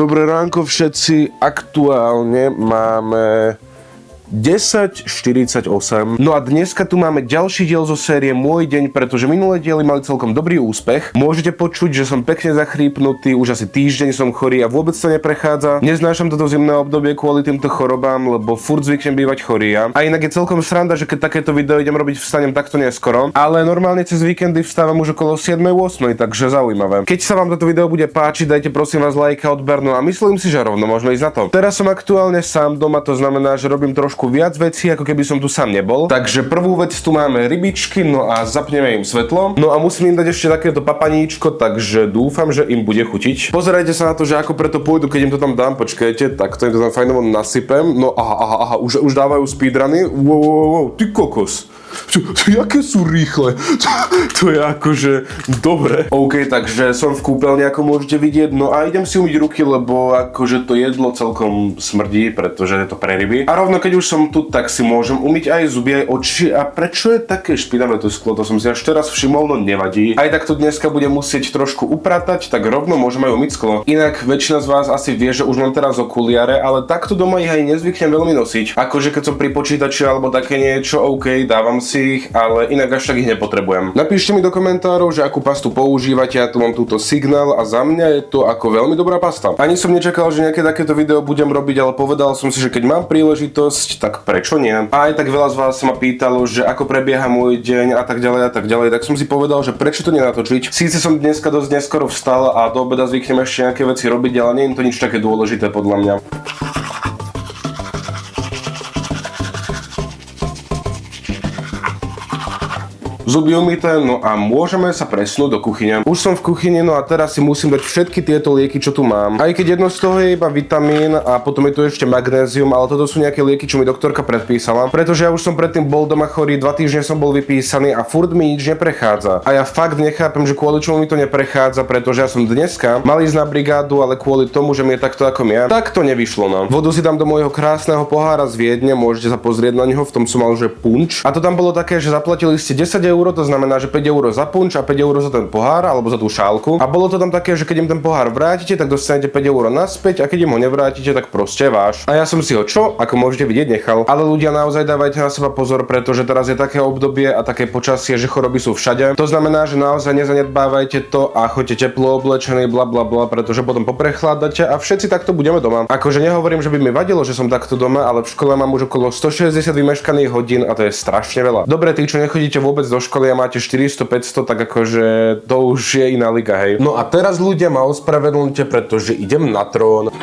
Dobré ránko všetci, aktuálne máme 10:48. No a dneska tu máme ďalší diel zo série Môj deň, pretože minulé diely mali celkom dobrý úspech. Môžete počuť, že som pekne zachrípnutý, už asi týždeň som chorý a vôbec to neprechádza. Neznášam toto zimné obdobie kvôli týmto chorobám, lebo furt zvyknem bývať chorý. A inak je celkom sranda, že keď takéto video idem robiť, vstanem takto neskoro, ale normálne cez víkendy vstávam už okolo 7:08, takže zaujímavé. Keď sa vám toto video bude páčiť, dajte prosím vás like a odber, no a myslím si, že rovno môžeme ísť na to. Teraz som aktuálne sám doma, to znamená, že robím trošku viac vecí, ako keby som tu sám nebol. Takže prvú vec tu máme rybičky, no a zapneme im svetlo. No a musím im dať ešte takéto papaníčko, takže dúfam, že im bude chutiť. Pozerajte sa na to, že ako preto pôjdu, keď im to tam dám. Počkajte, tak to im to tam fajnovo nasypem. No aha, už dávajú speedruny. Wow, ty kokos. Jaké sú rýchle. To je akože dobre. OK, takže som v kúpeľni, ako môžete vidieť. No a idem si umyť ruky, lebo akože to jedlo celkom smrdí, pretože je to pre ryby. A rovno keď už som tu, tak si môžem umyť aj zuby, aj oči. A prečo je také špinavé to sklo? To som si až teraz všimol, no nevadí. Aj tak to dneska budem musieť trošku upratať, tak rovno môžem aj umyť sklo. Inak väčšina z vás asi vie, že už mám teraz okuliare, ale takto doma ich aj nezvyknem veľmi nosiť. Akože keď som pri počítači alebo také niečo, OK, dávam si ich, ale inak až tak ich nepotrebujem. Napíšte mi do komentárov, že akú pastu používate, ja tu mám túto Signal a za mňa je to ako veľmi dobrá pasta. Ani som nečakal, že nejaké takéto video budem robiť, ale povedal som si, že keď mám príležitosť, tak prečo nie? A aj tak veľa z vás sa ma pýtalo, že ako prebieha môj deň a tak ďalej, tak som si povedal, že prečo to nenatočiť. Síce som dneska dosť neskoro vstal a do obeda zvyknem ešte nejaké veci robiť, ale nie je to nič také dôležité podľa mňa. Zuby umyté, no a môžeme sa presnúť do kuchyne. Už som v kuchyni, no a teraz si musím dať všetky tieto lieky, čo tu mám. Aj keď jedno z toho je iba vitamín a potom je tu ešte magnézium, ale toto sú nejaké lieky, čo mi doktorka predpísala. Pretože ja už som predtým bol doma chorý, 2 týždne som bol vypísaný a furt mi nič neprechádza. A ja fakt nechápem, že kvôli čomu mi to neprechádza, pretože ja som dneska mal ísť na brigádu, ale kvôli tomu, že mi je takto ako ja, tak to nevyšlo, no. Vodu si dám do môjho krásneho pohára z Viedne, môžete sa pozrieť na neho, v tom som mal že punč. A to tam bolo také, že zaplatili ste 10 €, to znamená, že 5 € za punč a 5 € za ten pohár alebo za tú šálku. A bolo to tam také, že keď im ten pohár vrátite, tak dostanete 5 € naspäť a keď im ho nevrátite, tak proste váš. A ja som si ho ako môžete vidieť, nechal. Ale ľudia, naozaj dávajte na seba pozor, pretože teraz je také obdobie a také počasie, že choroby sú všade. To znamená, že naozaj nezanedbávajte to a choďte teplo oblečení, bla, pretože potom poprechládate a všetci takto budeme doma. Akože nehovorím, že by mi vadilo, že som takto doma, ale v škole mám už okolo 160 vymeškaných hodín a to je strašne veľa. Dobre, tí, čo nechodíte vôbec do školy a máte 400-500, tak akože to už je iná liga, hej. No a teraz ľudia ma ospravedlňte, pretože idem na trón.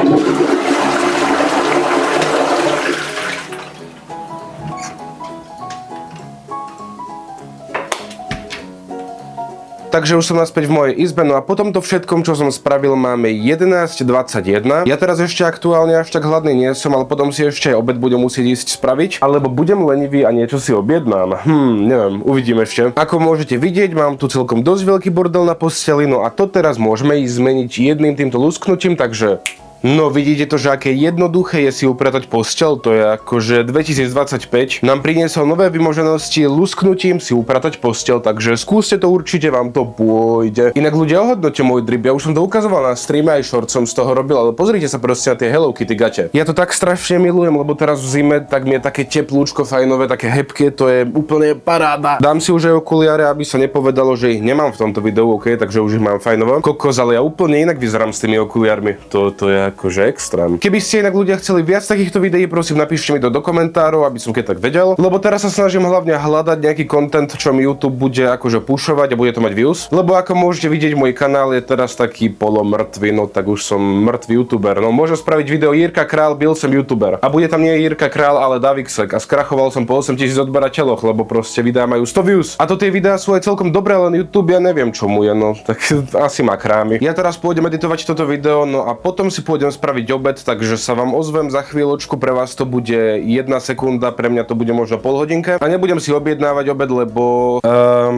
Takže už som naspäť v mojej izbe, no a potom to všetkom, čo som spravil, máme 11:21. Ja teraz ešte aktuálne až tak hladný nie som, ale potom si ešte aj obed budem musieť ísť spraviť, alebo budem lenivý a niečo si objednám. Neviem, uvidím ešte. Ako môžete vidieť, mám tu celkom dosť veľký bordel na posteli, no a to teraz môžeme ísť zmeniť jedným týmto lusknutím, takže... No vidíte to, že aké jednoduché je si upratať posteľ, to je akože 2025 nám priniesol nové vymoženosti lusknutím si upratať posteľ, takže skúste to, určite vám to pôjde. Inak ľudia, ohodnote môj drip, ja už som to ukazoval na streame, aj short som z toho robil, ale pozrite sa proste na tie Hello Kitty gate. Ja to tak strašne milujem, lebo teraz v zime tak mi je také teplúčko fajnové, také hebké, to je úplne paráda. Dám si už aj okuliare, aby sa nepovedalo, že ich nemám v tomto videu, OK, takže už ich mám fajnovo. Kokos, ale ja úplne inak vyzerám s tými okuliarmi. To je akože extrém. Keby ste inak ľudia chceli viac takýchto videí, prosím napíšte mi to do komentárov, aby som keď tak vedel, lebo teraz sa snažím hlavne hľadať nejaký content, čo mi YouTube bude akože pušovať a bude to mať views, lebo ako môžete vidieť, môj kanál je teraz taký polomrtvý, no tak už som mŕtvý youtuber. No môžem spraviť video Jirka Král, byl som youtuber. A bude tam nie Jirka Král, ale Davixek a skrachoval som po 8000 odberateľoch, lebo proste videá majú 100 views. A to tie videá sú aj celkom dobré, len YouTube ja neviem čomu je, no tak asi má krámy. Ja teraz pôjdem editovať toto video, no a potom si pôjdem spraviť obed, takže sa vám ozvem za chvíľočku, pre vás to bude 1 sekunda, pre mňa to bude možno pol hodinke a nebudem si objednávať obed, lebo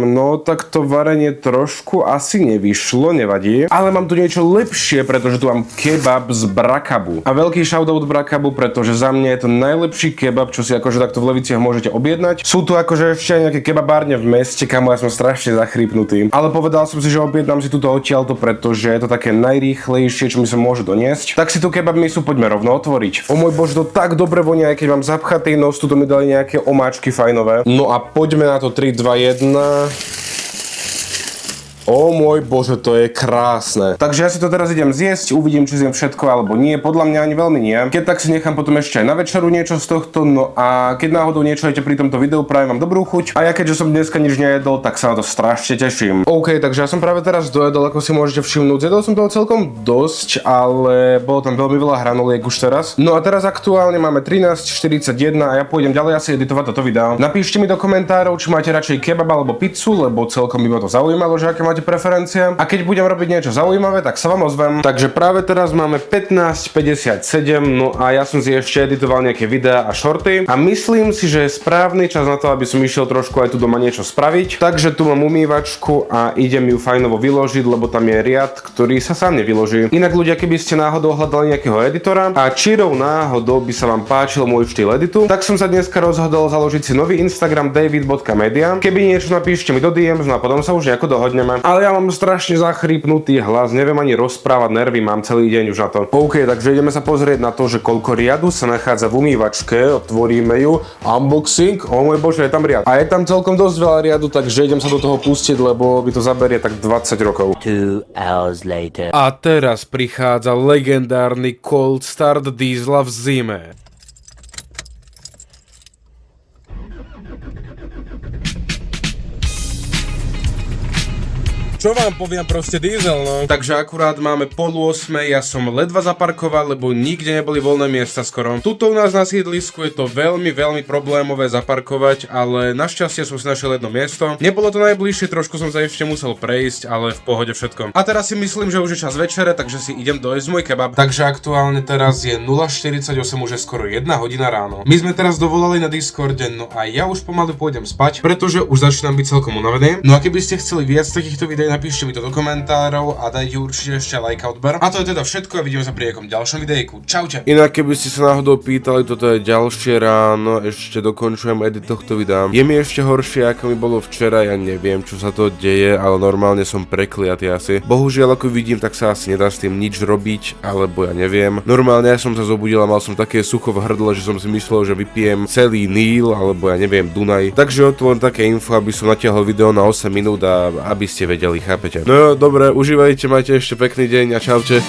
no tak to varenie trošku asi nevyšlo, nevadí, ale mám tu niečo lepšie, pretože tu mám kebab z Brakabu a veľký shoutout Brakabu, pretože za mňa je to najlepší kebab, čo si akože takto v Leviciach môžete objednať. Sú tu akože ešte aj nejaké kebabárne v meste, kamo ja som strašne zachrípnutý, ale povedal som si, že objednám si túto odtiaľto, pretože je to také najrýchlejšie, čo mi sa môže doniesť. jesť. Tak si tu kebab misu poďme rovno otvoriť. O môj bože, to tak dobre vonia, keď mám zapchatý nos, tu mi dali nejaké omáčky fajnové. No a poďme na to 3, 2, 1. O môj bože, to je krásne. Takže ja si to teraz idem zjesť, uvidím, či zjem všetko alebo nie. Podľa mňa ani veľmi nie. Keď tak si nechám potom ešte aj na večeru niečo z tohto. No a keď náhodou niečo jete pri tomto videu, prajem vám dobrú chuť. A ja keďže som dneska nič nejedol, tak sa na to strašne teším. OK, takže ja som práve teraz dojedol, ako si môžete všimnúť. Zjedol som toho celkom dosť, ale bolo tam veľmi veľa hranoliek už teraz. No a teraz aktuálne máme 13:41 a ja pôjdem ďalej asi editovať toto video. Napíšte mi do komentárov, či máte radšej kebab alebo pizzu, lebo celkom by ma to zaujímalo, že aké máte preferencie. A keď budem robiť niečo zaujímavé, tak sa vám ozvem. Takže práve teraz máme 15:57, no a ja som si ešte editoval nejaké videá a shorty a myslím si, že je správny čas na to, aby som išiel trošku aj tu doma niečo spraviť. Takže tu mám umývačku a idem ju fajnovo vyložiť, lebo tam je riad, ktorý sa sám nevyloží. Inak ľudia, keby ste náhodou hľadali nejakého editora a čirou náhodou by sa vám páčil môj štýl editu, tak som sa dneska rozhodol založiť si nový Instagram david.media. Keby niečo napíšte mi do DMs, no a potom sa už nejako dohodneme. Ale ja mám strašne zachrípnutý hlas, neviem ani rozprávať, nervy mám celý deň už na to. OK, takže ideme sa pozrieť na to, že koľko riadu sa nachádza v umývačke, otvoríme ju, unboxing, o môj bože, je tam riad. A je tam celkom dosť veľa riadu, takže idem sa do toho pustiť, lebo by to zaberie tak 20 rokov. 2 hours later. A teraz prichádza legendárny cold start diesla v zime. Čo vám poviem, proste diesel, no. Takže akurát máme 7:30, ja som ledva zaparkoval, lebo nikde neboli voľné miesta skoro. Tuto u nás na sídlisku je to veľmi problémové zaparkovať, ale našťastie som si našiel jedno miesto. Nebolo to najbližšie, trošku som sa ešte musel prejsť, ale v pohode všetko. A teraz si myslím, že už je čas večere, takže si idem dojesť môj kebab. Takže aktuálne teraz je 0:48, už je skoro 1 hodina ráno. My sme teraz dovolali na Discorde, no a ja už pomaly pôjdem spať, pretože už začínam byť celkom unavený. No a keby ste chceli viac takýchto videí, napíšte mi to do komentárov a dajte určite ešte like a odber. A to je teda všetko a vidíme sa pri nejakom ďalšom videjku. Čaute. Inak keby ste sa náhodou pýtali, toto je ďalšie ráno, ešte dokončujem edit tohto videa. Je mi ešte horšie, ako mi bolo včera, ja neviem, čo sa to deje, ale normálne som prekliatý asi. Bohužiaľ, ako vidím, tak sa asi nedá s tým nič robiť, alebo ja neviem. Normálne ja som sa zobudil a mal som také sucho v hrdle, že som si myslel, že vypijem celý Níl, alebo ja neviem, Dunaj. Takže otvorím také info, aby som natiahol video na 8 minút a aby ste vedeli, chápete. No jo, dobre, užívajte, majte ešte pekný deň a čaute.